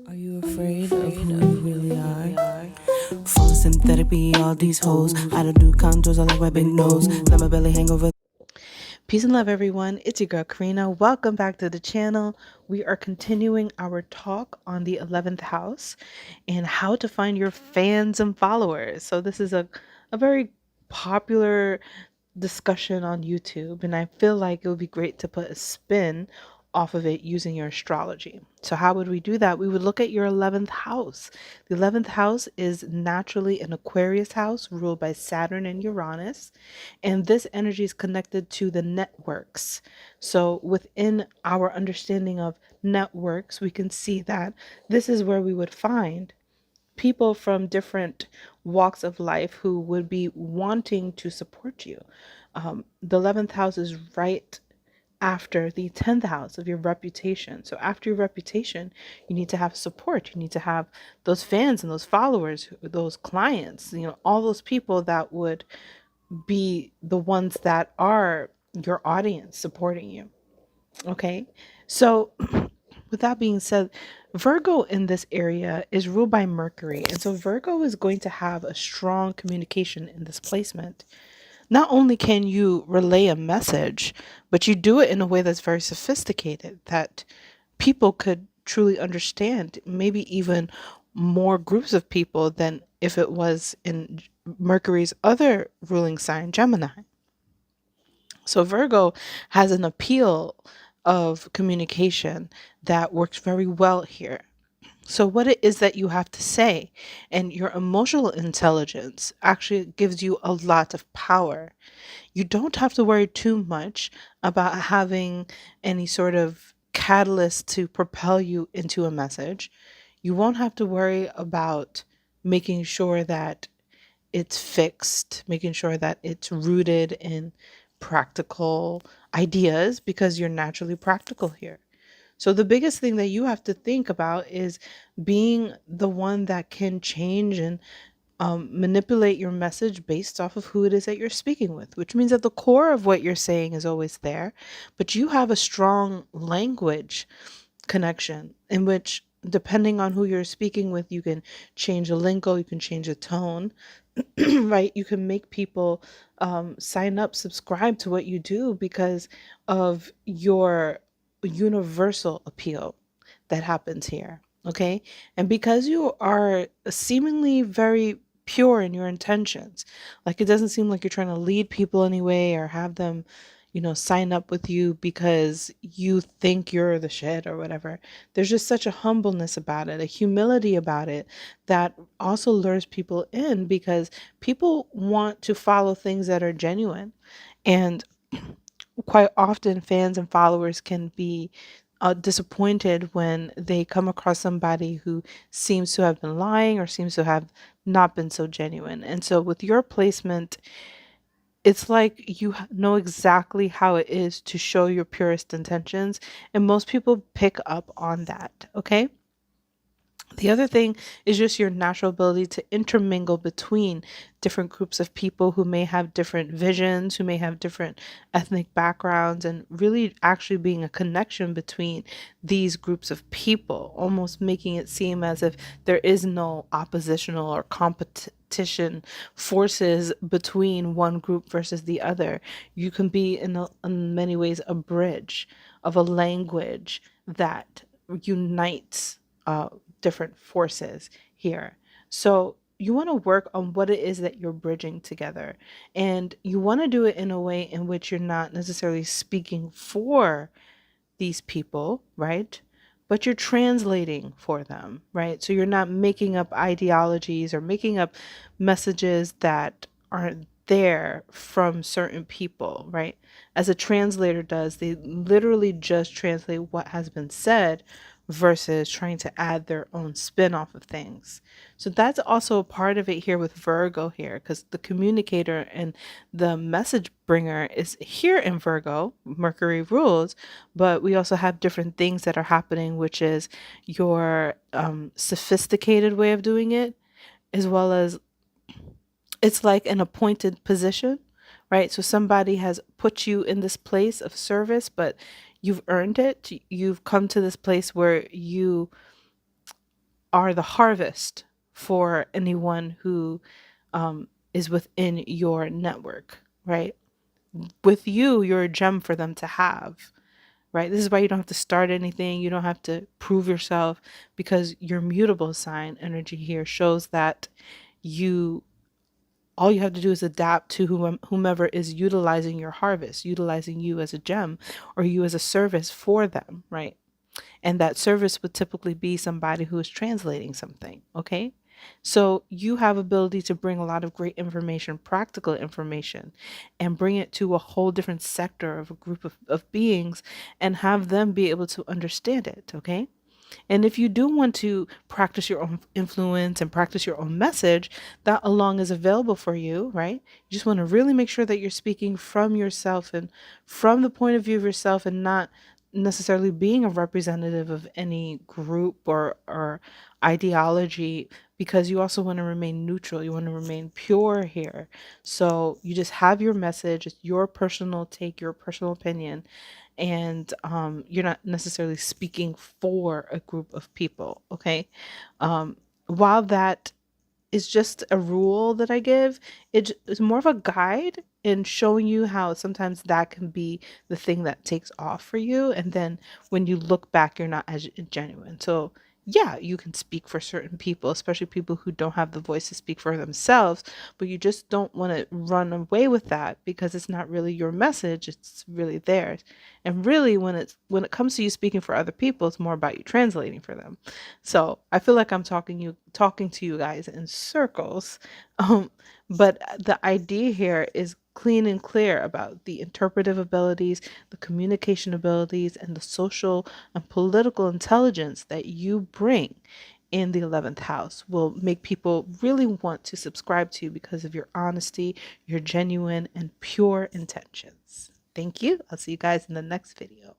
Are you afraid of who you really are? Full of synthetic, be all these hoes. I don't do contours, I like my big nose. Let my belly hang over. Peace and love, everyone. It's your girl, Karina. Welcome back to the channel. We are continuing our talk on the 11th house and how to find your fans and followers. So, this is a very popular discussion on YouTube, and I feel like it would be great to put a spin off of it using your astrology. So, how would we do that? We would look at your 11th house. The 11th house is naturally an Aquarius house ruled by Saturn and Uranus, and this energy is connected to the networks. So, within our understanding of networks, we can see that this is where we would find people from different walks of life who would be wanting to support you. The 11th house is right after the 10th house of your reputation. So, after your reputation, you need to have support. You need to have those fans and those followers, those clients, all those people that would be the ones that are your audience supporting you. Okay. So, with that being said, Virgo in this area is ruled by Mercury. And so Virgo is going to have a strong communication in this placement. Not only can you relay a message, but you do it in a way that's very sophisticated that people could truly understand, maybe even more groups of people than if it was in Mercury's other ruling sign, Gemini. So Virgo has an appeal of communication that works very well here. So, what it is that you have to say, and your emotional intelligence actually gives you a lot of power. You don't have to worry too much about having any sort of catalyst to propel you into a message. You won't have to worry about making sure that it's fixed, making sure that it's rooted in practical ideas because you're naturally practical here. So the biggest thing that you have to think about is being the one that can change and manipulate your message based off of who it is that you're speaking with, which means that the core of what you're saying is always there, but you have a strong language connection in which, depending on who you're speaking with, you can change the lingo, you can change the tone, right? You can make people sign up, subscribe to what you do because of your universal appeal that happens here. Okay. And because you are seemingly very pure in your intentions, like it doesn't seem like you're trying to lead people anyway or have them, sign up with you because you think you're the shit or whatever. There's just such a humbleness about it, a humility about it that also lures people in because people want to follow things that are genuine. And quite often fans and followers can be disappointed when they come across somebody who seems to have been lying or seems to have not been so genuine. And so with your placement, it's like you know exactly how it is to show your purest intentions, and most people pick up on that. Okay. The other thing is just your natural ability to intermingle between different groups of people who may have different visions, who may have different ethnic backgrounds, and really actually being a connection between these groups of people, almost making it seem as if there is no oppositional or competition forces between one group versus the other. You can be, in many ways, a bridge of a language that unites different forces here. So you want to work on what it is that you're bridging together. And you want to do it in a way in which you're not necessarily speaking for these people, right? But you're translating for them, right? So you're not making up ideologies or making up messages that aren't there from certain people, right? As a translator does, they literally just translate what has been said versus trying to add their own spin off of things. So that's also a part of it here with Virgo here, because the communicator and the message bringer is here in Virgo, Mercury rules, but we also have different things that are happening, which is your sophisticated way of doing it, as well as it's like an appointed position, right? So somebody has put you in this place of service, but you've earned it. You've come to this place where you are the harvest for anyone who is within your network, right? With you, you're a gem for them to have, right? This is why you don't have to start anything. You don't have to prove yourself, because your mutable sign energy here shows that you all you have to do is adapt to whomever is utilizing your harvest, utilizing you as a gem or you as a service for them, right? And that service would typically be somebody who is translating something, okay? So you have ability to bring a lot of great information, practical information, and bring it to a whole different sector of a group of beings and have them be able to understand it, okay? And if you do want to practice your own influence and practice your own message, that along is available for you, right? You just want to really make sure that you're speaking from yourself and from the point of view of yourself, and not necessarily being a representative of any group or ideology, because you also want to remain neutral. You want to remain pure here. So you just have your message, it's your personal take, your personal opinion, and you're not necessarily speaking for a group of people, okay? While that is just a rule that I give, it's more of a guide in showing you how sometimes that can be the thing that takes off for you. And then when you look back, you're not as genuine. So, yeah, you can speak for certain people, especially people who don't have the voice to speak for themselves, but you just don't want to run away with that because it's not really your message, it's really theirs. And really when it comes to you speaking for other people, it's more about you translating for them. So I feel like I'm talking to you guys in circles. Um, but the idea here is clean and clear about the interpretive abilities, the communication abilities, and the social and political intelligence that you bring in the 11th house will make people really want to subscribe to you because of your honesty, your genuine and pure intentions. Thank you. I'll see you guys in the next video.